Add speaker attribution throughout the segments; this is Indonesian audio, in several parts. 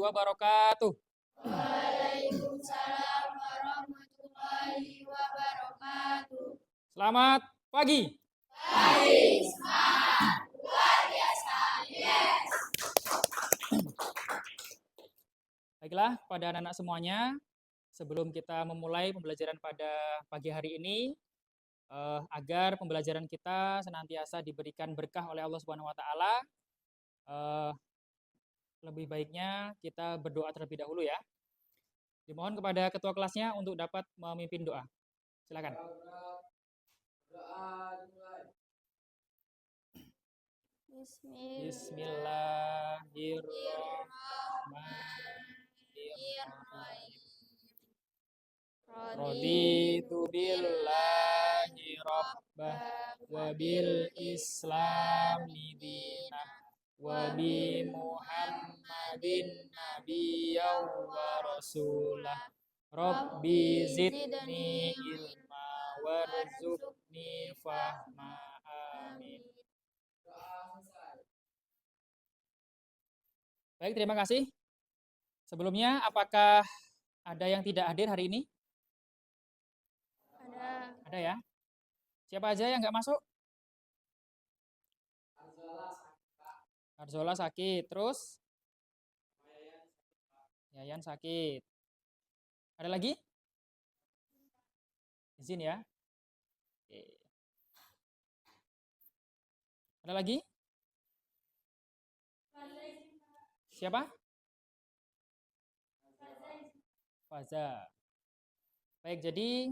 Speaker 1: wabarakatuh.
Speaker 2: Waalaikumsalam warahmatullahi wabarakatuh.
Speaker 1: Selamat pagi.
Speaker 2: Pagi, semangat, luar biasa, yes.
Speaker 1: Baiklah, pada anak-anak semuanya, sebelum kita memulai pembelajaran pada pagi hari ini, agar pembelajaran kita senantiasa diberikan berkah oleh Allah Subhanahu wa taala, lebih baiknya kita berdoa terlebih dahulu ya. Dimohon kepada ketua kelasnya untuk dapat memimpin doa. Silakan. Bismillahirrahmanirrahim. Raditu billahi rabbah wa bil islami dinah wa bi Muhammadin nabiyyan wa rasulah. Rabbi zidni ilma warzuqni fahma. Amin. Baik, terima kasih. Sebelumnya, apakah ada yang tidak hadir hari ini? Ada ya? Siapa aja yang nggak masuk? Arzola sakit. Terus? Yayan sakit. Ada lagi? Izin ya. Oke. Ada lagi? Siapa? Faza. Baik, jadi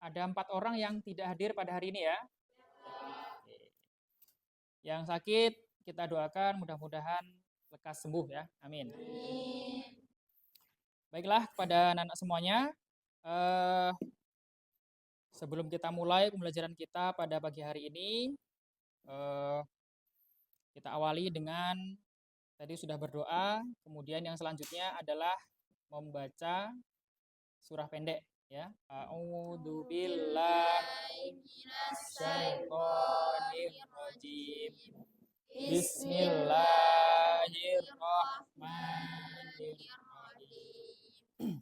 Speaker 1: ada 4 orang yang tidak hadir pada hari ini ya. Oke. Yang sakit kita doakan mudah-mudahan lekas sembuh ya. Amin. Baiklah, kepada anak-anak semuanya, sebelum kita mulai pembelajaran kita pada pagi hari ini, kita awali dengan tadi sudah berdoa, kemudian yang selanjutnya adalah membaca surah pendek ya. A'udzu billahi minasyaitonir rajim. Bismillahirrahmanirrahim.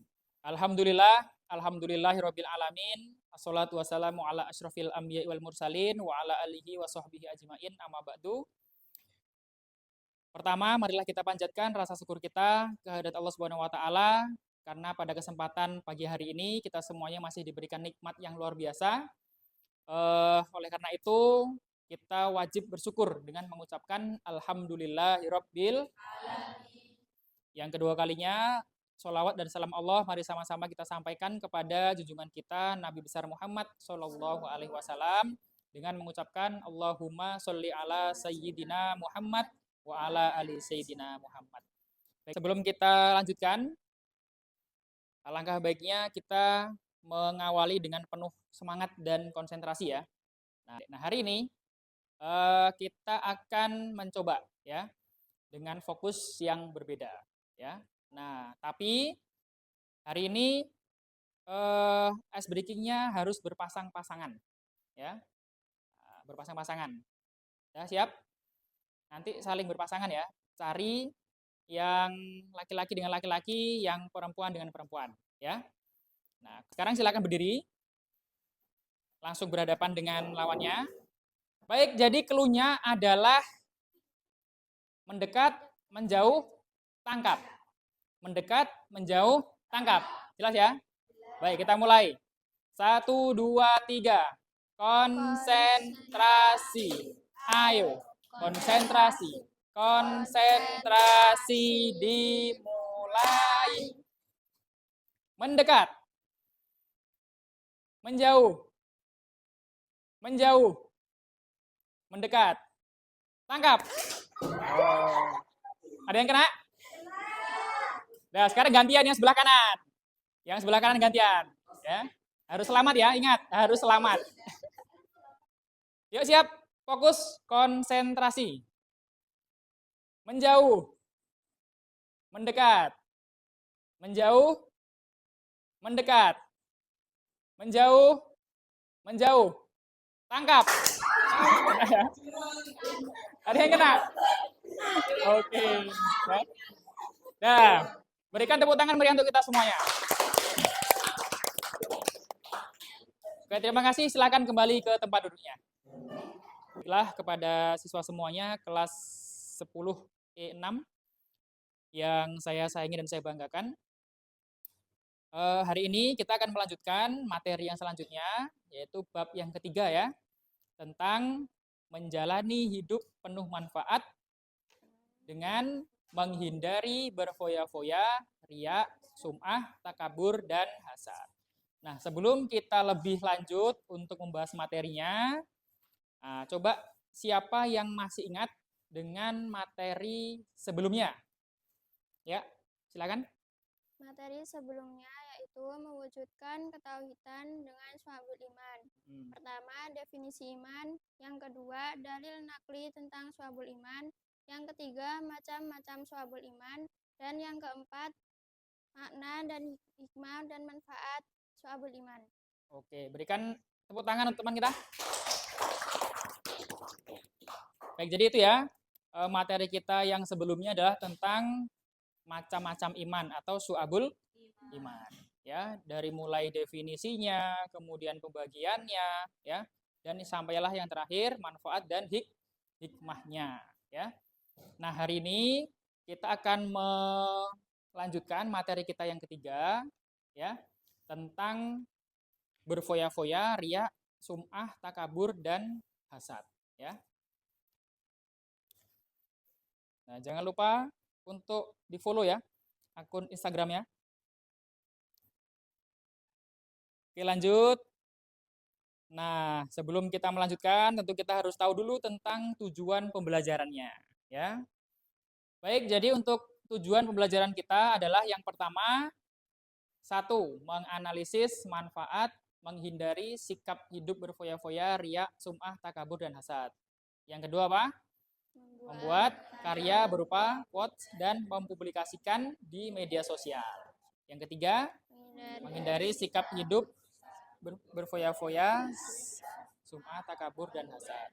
Speaker 1: Alhamdulillahirabbil alamin. Assalatu wassalamu ala asyrafil anbiya'i wal mursalin wa ala alihi wa sahbihi ajmain. Amma ba'du. Pertama, marilah kita panjatkan rasa syukur kita kehadirat Allah Subhanahu wa taala karena pada kesempatan pagi hari ini kita semuanya masih diberikan nikmat yang luar biasa. Oleh karena itu, kita wajib bersyukur dengan mengucapkan alhamdulillahirabbil alamin. Yang kedua kalinya, sholawat dan salam Allah mari sama-sama kita sampaikan kepada junjungan kita Nabi besar Muhammad Shallallahu alaihi wasallam dengan mengucapkan Allahumma sholli ala sayyidina Muhammad wa ala ali sayyidina Muhammad. Baik, sebelum kita lanjutkan, alangkah baiknya kita mengawali dengan penuh semangat dan konsentrasi ya. Nah hari ini kita akan mencoba ya dengan fokus yang berbeda ya. Nah tapi hari ini ice breaking-nya harus berpasang-pasangan ya, berpasang-pasangan. Ya siap? Nanti saling berpasangan ya. Cari yang laki-laki dengan laki-laki, yang perempuan dengan perempuan ya. Nah sekarang silakan berdiri, langsung berhadapan dengan lawannya. Baik, jadi clue-nya adalah mendekat, menjauh, tangkap. Mendekat, menjauh, tangkap. Jelas ya? Baik, kita mulai. 1, 2, 3. Konsentrasi. Ayo, konsentrasi. Konsentrasi dimulai. Mendekat. Menjauh. Menjauh. Mendekat. Tangkap. Ada yang kena? Nah, sekarang gantian yang sebelah kanan. Yang sebelah kanan gantian. Ya. Harus selamat ya, ingat. Harus selamat. Yuk siap. Fokus. Konsentrasi. Menjauh. Mendekat. Menjauh. Mendekat. Menjauh. Menjauh. Tangkap. Ada yang kena? Oke. Nah, berikan tepuk tangan meriah untuk kita semuanya. Oke, terima kasih. Silakan kembali ke tempat duduknya. Baiklah, kepada siswa semuanya kelas 10 E6 yang saya sayangi dan saya banggakan. Hari ini kita akan melanjutkan materi yang selanjutnya, yaitu bab yang ketiga ya, tentang menjalani hidup penuh manfaat dengan menghindari berfoya-foya, riya, sum'ah, takabur, dan hasad. Nah, sebelum kita lebih lanjut untuk membahas materinya, coba siapa yang masih ingat dengan materi sebelumnya? Ya, silakan.
Speaker 2: Materi sebelumnya yaitu mewujudkan ketauhidan dengan syu'abul iman. Pertama, definisi iman. Yang kedua, dalil nakli tentang syu'abul iman. Yang ketiga, macam-macam syu'abul iman. Dan yang keempat, makna dan hikmah dan manfaat syu'abul iman.
Speaker 1: Oke, berikan tepuk tangan untuk teman kita. Baik, jadi itu ya, materi kita yang sebelumnya adalah tentang macam-macam iman atau syu'abul iman. Ya, dari mulai definisinya, kemudian pembagiannya, ya, dan sampailah yang terakhir manfaat dan hikmahnya. Ya. Nah, hari ini kita akan melanjutkan materi kita yang ketiga, ya, tentang berfoya-foya, riya, sum'ah, takabur, dan hasad. Ya. Nah, jangan lupa untuk di-follow ya akun Instagramnya. Oke, lanjut. Nah, sebelum kita melanjutkan, tentu kita harus tahu dulu tentang tujuan pembelajarannya. Ya. Baik, jadi untuk tujuan pembelajaran kita adalah yang pertama, satu, menganalisis manfaat, menghindari sikap hidup berfoya-foya, riya, sum'ah, takabur, dan hasad. Yang kedua apa? Membuat karya berupa quotes dan mempublikasikan di media sosial. Yang ketiga, menghindari sikap hidup berfoya-foya, sum'ah, takabur, dan hasad.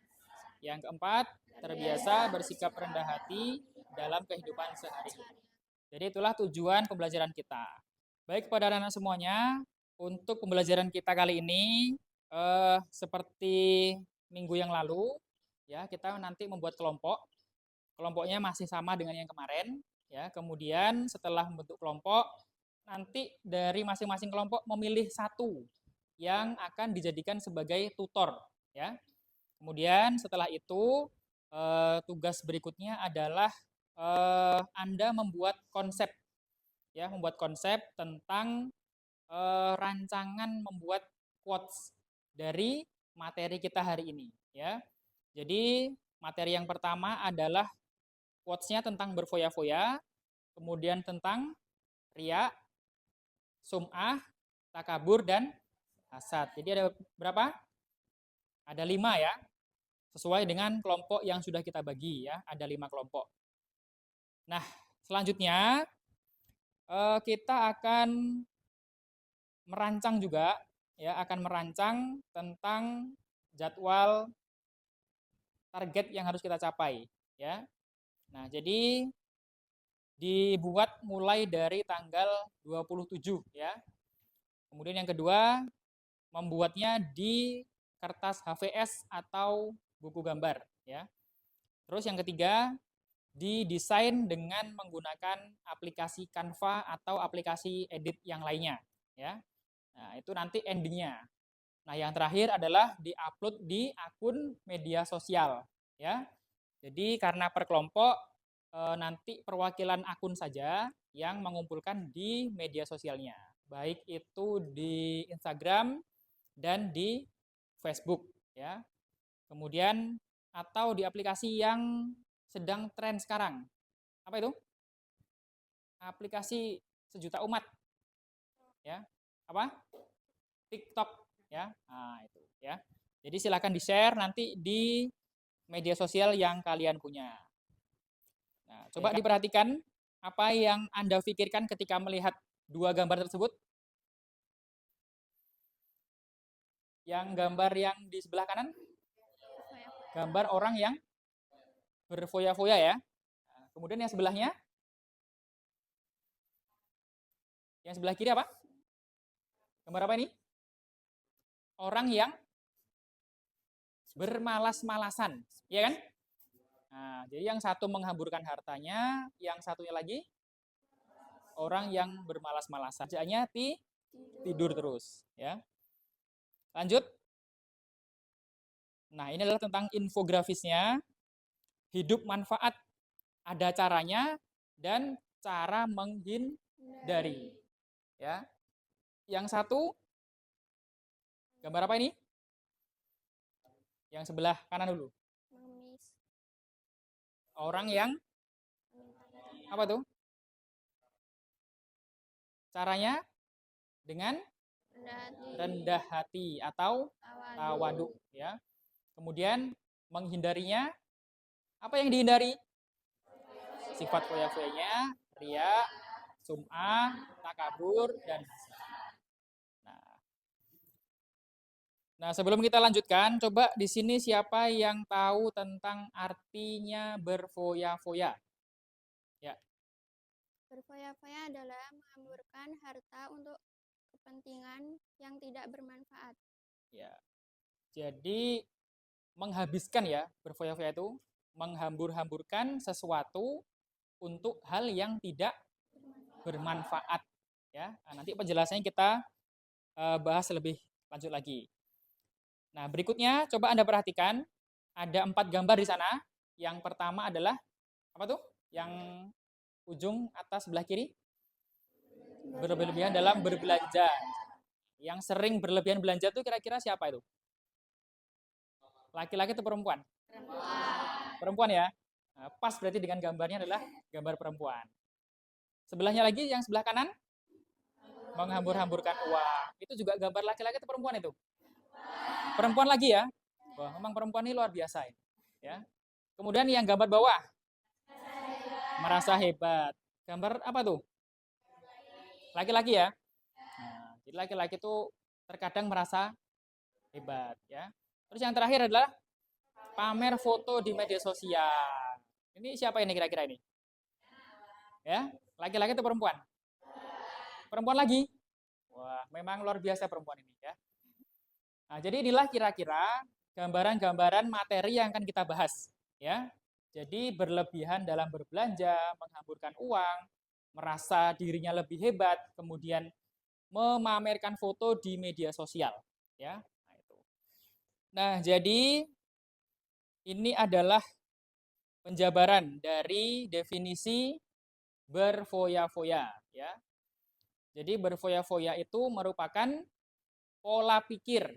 Speaker 1: Yang keempat, terbiasa bersikap rendah hati dalam kehidupan sehari-hari. Jadi itulah tujuan pembelajaran kita. Baik kepada anak-anak semuanya, untuk pembelajaran kita kali ini, seperti minggu yang lalu, ya kita nanti membuat kelompok. Kelompoknya masih sama dengan yang kemarin, ya. Kemudian setelah membentuk kelompok, nanti dari masing-masing kelompok memilih satu yang akan dijadikan sebagai tutor, ya. Kemudian setelah itu tugas berikutnya adalah Anda membuat konsep, ya, membuat konsep tentang rancangan membuat quotes dari materi kita hari ini, ya. Jadi materi yang pertama adalah quotes-nya tentang berfoya-foya, kemudian tentang riya, sum'ah, takabur, dan hasad. Jadi ada berapa? Ada 5 ya, sesuai dengan kelompok yang sudah kita bagi ya, ada 5 kelompok. Nah, selanjutnya kita akan merancang juga, ya, akan merancang tentang jadwal target yang harus kita capai, ya. Nah, jadi dibuat mulai dari tanggal 27 ya. Kemudian yang kedua, membuatnya di kertas HVS atau buku gambar ya. Terus yang ketiga, didesain dengan menggunakan aplikasi Canva atau aplikasi edit yang lainnya ya. Nah, itu nanti endingnya. Nah, yang terakhir adalah diupload di akun media sosial ya. Jadi karena per kelompok nanti perwakilan akun saja yang mengumpulkan di media sosialnya, baik itu di Instagram dan di Facebook ya. Kemudian atau di aplikasi yang sedang tren sekarang. Apa itu? Aplikasi sejuta umat. Ya. Apa? TikTok ya. Nah, itu ya. Jadi silakan di-share nanti di media sosial yang kalian punya. Nah, coba diperhatikan apa yang Anda pikirkan ketika melihat dua gambar tersebut. Yang gambar yang di sebelah kanan, gambar orang yang berfoya-foya ya. Kemudian yang sebelahnya, Yang sebelah kiri apa? Gambar apa ini? Orang yang bermalas-malasan, ya kan? Nah, jadi yang satu menghamburkan hartanya, yang satunya lagi orang yang bermalas-malasan. Kerjaannya tidur terus, ya. Lanjut. Nah, ini adalah tentang infografisnya. Hidup manfaat, ada caranya dan cara menghindari. Ya. Yang satu gambar apa ini? Yang sebelah kanan dulu.
Speaker 2: Mengemis.
Speaker 1: Orang yang apa tuh? Caranya dengan rendah hati atau tawadu, ya. Kemudian menghindarinya, apa yang dihindari? Sifat foya-foyanya, ria, sum'ah, takabur, dan nah. Nah, sebelum kita lanjutkan, coba di sini siapa yang tahu tentang artinya berfoya-foya? Ya.
Speaker 2: Berfoya-foya adalah menghamburkan harta untuk kepentingan yang tidak bermanfaat.
Speaker 1: Ya. Jadi menghabiskan ya, berfoya-foya itu menghambur-hamburkan sesuatu untuk hal yang tidak bermanfaat, ya. Nah, nanti penjelasannya kita bahas lebih lanjut lagi. Nah, berikutnya coba Anda perhatikan ada 4 gambar di sana. Yang pertama adalah apa tuh? Yang ujung atas sebelah kiri, berlebihan dalam berbelanja. Yang sering berlebihan belanja tuh kira-kira siapa itu? Laki-laki atau perempuan? Perempuan ya. Nah, pas berarti dengan gambarnya adalah gambar perempuan. Sebelahnya lagi yang sebelah kanan menghambur-hamburkan uang. Itu juga gambar laki-laki atau perempuan itu? Perempuan lagi ya. Wah, memang perempuan ini luar biasa ini, ya. Kemudian yang gambar bawah merasa hebat. Gambar apa tuh? Laki-laki ya. Nah, jadi laki-laki itu terkadang merasa hebat, ya. Terus yang terakhir adalah pamer foto di media sosial. Ini siapa ini kira-kira ini? Ya, laki-laki atau perempuan? Perempuan lagi. Wah, memang luar biasa perempuan ini ya. Nah, jadi inilah kira-kira gambaran-gambaran materi yang akan kita bahas, ya. Jadi berlebihan dalam berbelanja, menghamburkan uang, merasa dirinya lebih hebat, kemudian memamerkan foto di media sosial, ya. Nah, itu. Nah, jadi ini adalah penjabaran dari definisi berfoya-foya, ya. Jadi berfoya-foya itu merupakan pola pikir,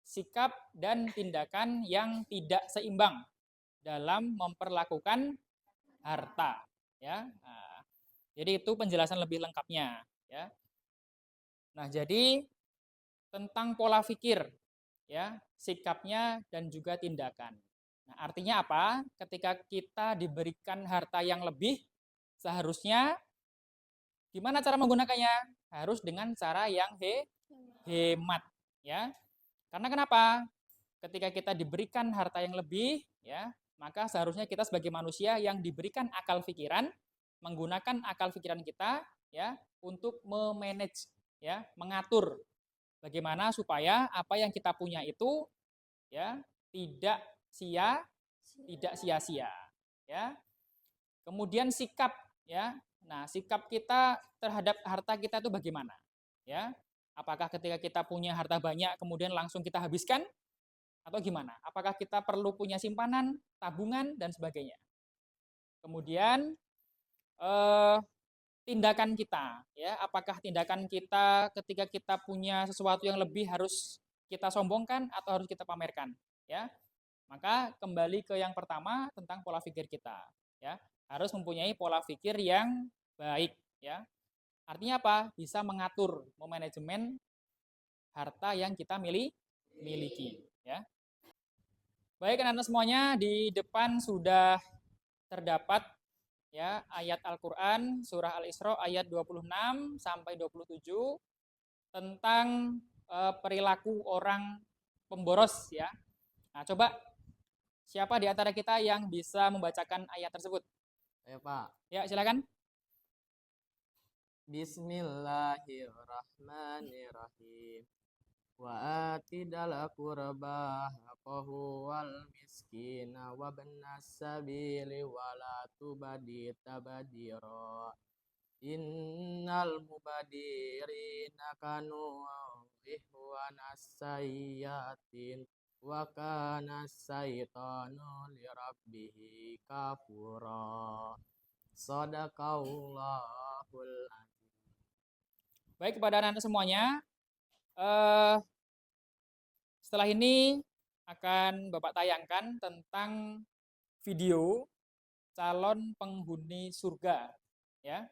Speaker 1: sikap dan tindakan yang tidak seimbang dalam memperlakukan harta, ya. Nah, jadi itu penjelasan lebih lengkapnya, ya. Nah, jadi tentang pola pikir, ya, sikapnya dan juga tindakan. Nah, artinya apa? Ketika kita diberikan harta yang lebih, seharusnya gimana cara menggunakannya? Harus dengan cara yang hemat, ya. Karena kenapa? Ketika kita diberikan harta yang lebih, ya, maka seharusnya kita sebagai manusia yang diberikan akal pikiran, menggunakan akal pikiran kita, ya, untuk memanage, ya, mengatur bagaimana supaya apa yang kita punya itu, ya, tidak sia-sia, ya. Kemudian sikap, ya. Nah, sikap kita terhadap harta kita itu bagaimana? Ya. Apakah ketika kita punya harta banyak kemudian langsung kita habiskan atau gimana? Apakah kita perlu punya simpanan, tabungan dan sebagainya? Kemudian tindakan kita, ya. Apakah tindakan kita ketika kita punya sesuatu yang lebih harus kita sombongkan atau harus kita pamerkan, ya? Maka kembali ke yang pertama tentang pola pikir kita, ya. Harus mempunyai pola pikir yang baik, ya. Artinya apa? Bisa mengatur, memanajemen harta yang kita miliki, ya. Baik, anak-anak semuanya, di depan sudah terdapat ya ayat Al-Qur'an surah Al-Isra ayat 26 sampai 27 tentang perilaku orang pemboros, ya. Nah, coba siapa di antara kita yang bisa membacakan ayat tersebut?
Speaker 3: Ayo Pak.
Speaker 1: Ya, silakan.
Speaker 3: Bismillahirrahmanirrahim. Wa atidal qurba haqqahu wal miskina wa ibnas sabili wa la tubadi tabadira. Innal mubadirina kanu ihwanas sayyatin wa kana syaitanu lirabbihi kafura. Shadaqallahul azim.
Speaker 1: Baik, kepada anak-anak semuanya, eh, setelah ini akan Bapak tayangkan tentang video calon penghuni surga, ya,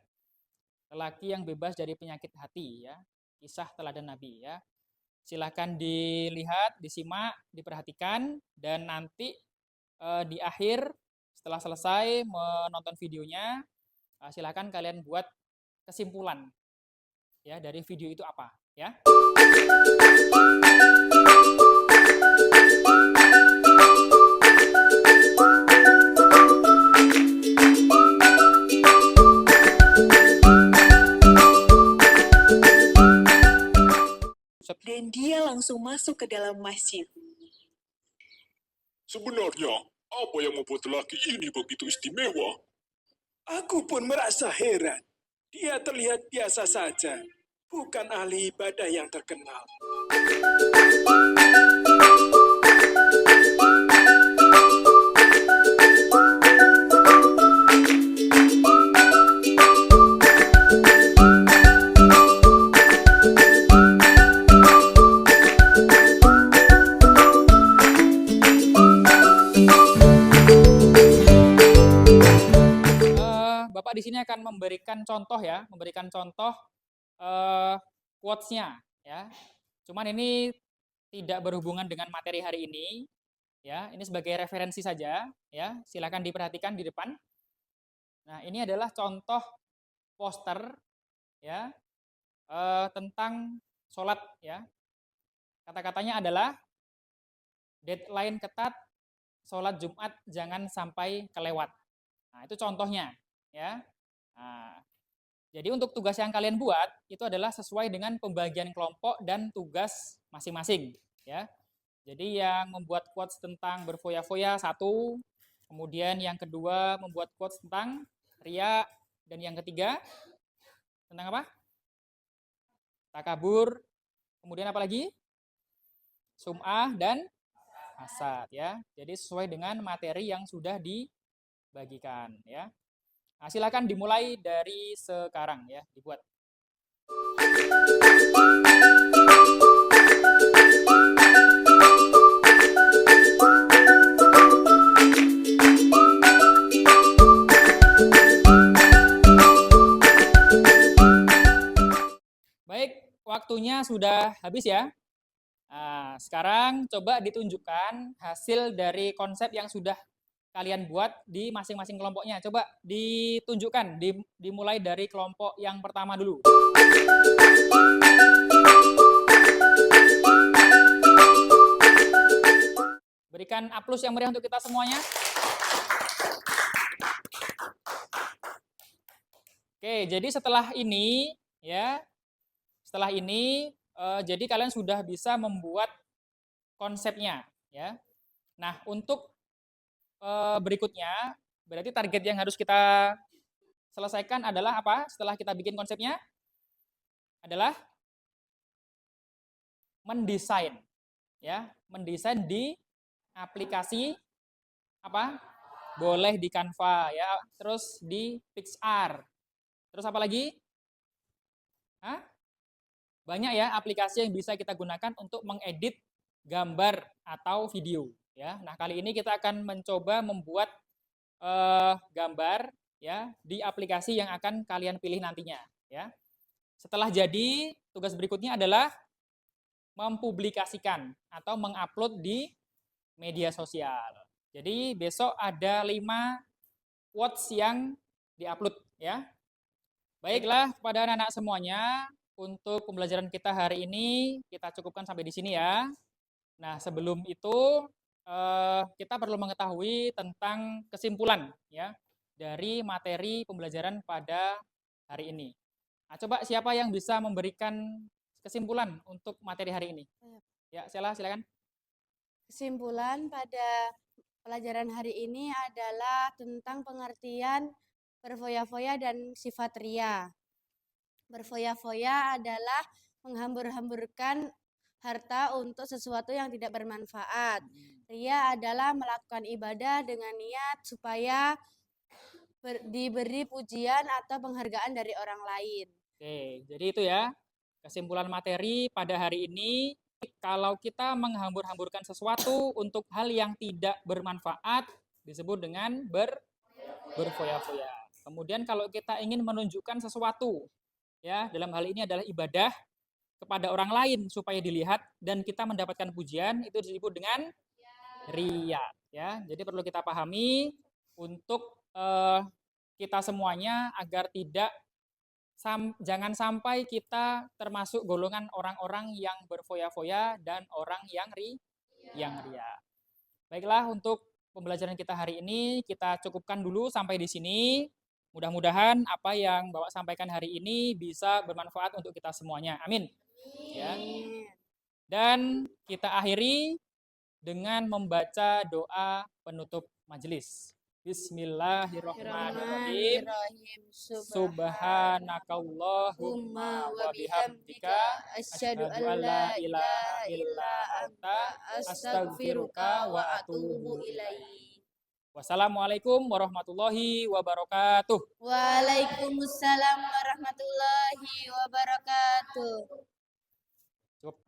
Speaker 1: lelaki yang bebas dari penyakit hati, ya, kisah teladan Nabi, ya. Silahkan dilihat, disimak, diperhatikan, dan nanti di akhir setelah selesai menonton videonya, silahkan kalian buat kesimpulan, ya, dari video itu apa, ya.
Speaker 4: Dan dia langsung masuk ke dalam masjid.
Speaker 5: Sebenarnya, apa yang membuat lelaki ini begitu istimewa?
Speaker 6: Aku pun merasa heran. Dia terlihat biasa saja, bukan ahli ibadah yang terkenal.
Speaker 1: Bapak di sini akan memberikan contoh, ya, memberikan contoh quotes-nya, ya. Cuman ini tidak berhubungan dengan materi hari ini, ya. Ini sebagai referensi saja, ya. Silakan diperhatikan di depan. Nah, ini adalah contoh poster, ya, tentang sholat, ya. Kata-katanya adalah deadline ketat, sholat Jumat jangan sampai kelewat. Nah, itu contohnya, ya. Nah, jadi untuk tugas yang kalian buat itu adalah sesuai dengan pembagian kelompok dan tugas masing-masing, ya. Jadi yang membuat quotes tentang berfoya-foya satu, kemudian yang kedua membuat quotes tentang riya, dan yang ketiga tentang apa? Takabur. Kemudian apa lagi? Sum'ah dan hasad, ya. Jadi sesuai dengan materi yang sudah dibagikan, ya. Nah, silakan dimulai dari sekarang, ya, dibuat. Baik, waktunya sudah habis, ya. Nah, sekarang coba ditunjukkan hasil dari konsep yang sudah kalian buat di masing-masing kelompoknya. Coba ditunjukkan, dimulai dari kelompok yang pertama dulu. Berikan aplaus yang meriah untuk kita semuanya. Oke, jadi setelah ini, ya, jadi kalian sudah bisa membuat konsepnya, ya. Nah, untuk berikutnya, berarti target yang harus kita selesaikan adalah apa? Setelah kita bikin konsepnya, adalah mendesain, ya, mendesain di aplikasi apa? Boleh di Canva, ya, terus di PixArt, terus apa lagi? Hah? Banyak, ya, aplikasi yang bisa kita gunakan untuk mengedit gambar atau video, ya. Nah, kali ini kita akan mencoba membuat gambar, ya, di aplikasi yang akan kalian pilih nantinya, ya. Setelah jadi, tugas berikutnya adalah mempublikasikan atau mengupload di media sosial. Jadi besok ada 5 quotes yang diupload, ya. Baiklah, kepada anak-anak semuanya, untuk pembelajaran kita hari ini kita cukupkan sampai di sini, ya. Nah, sebelum itu kita perlu mengetahui tentang kesimpulan, ya, dari materi pembelajaran pada hari ini. Nah, coba siapa yang bisa memberikan kesimpulan untuk materi hari ini? Ya, Sela, silakan.
Speaker 7: Kesimpulan pada pelajaran hari ini adalah tentang pengertian berfoya-foya dan sifat ria. Berfoya-foya adalah menghambur-hamburkan harta untuk sesuatu yang tidak bermanfaat. Ria adalah melakukan ibadah dengan niat supaya diberi pujian atau penghargaan dari orang lain.
Speaker 1: Oke, jadi itu ya kesimpulan materi pada hari ini. Kalau kita menghambur-hamburkan sesuatu untuk hal yang tidak bermanfaat disebut dengan berfoya-foya. Kemudian kalau kita ingin menunjukkan sesuatu, ya dalam hal ini adalah ibadah kepada orang lain supaya dilihat dan kita mendapatkan pujian, itu disebut dengan riya. Ya, jadi perlu kita pahami untuk kita semuanya agar jangan sampai kita termasuk golongan orang-orang yang berfoya-foya dan orang yang ria. Baiklah, untuk pembelajaran kita hari ini kita cukupkan dulu sampai di sini. Mudah-mudahan apa yang Bapak sampaikan hari ini bisa bermanfaat untuk kita semuanya. Amin. Ya. Dan kita akhiri dengan membaca doa penutup majelis. Bismillahirrahmanirrahim. Subhanakallahumma wa bihamdika asyhadu an la ilaha illa anta astaghfiruka wa atubu ilaik. Wassalamualaikum warahmatullahi wabarakatuh.
Speaker 7: Waalaikumsalam warahmatullahi wabarakatuh.
Speaker 1: Cukup.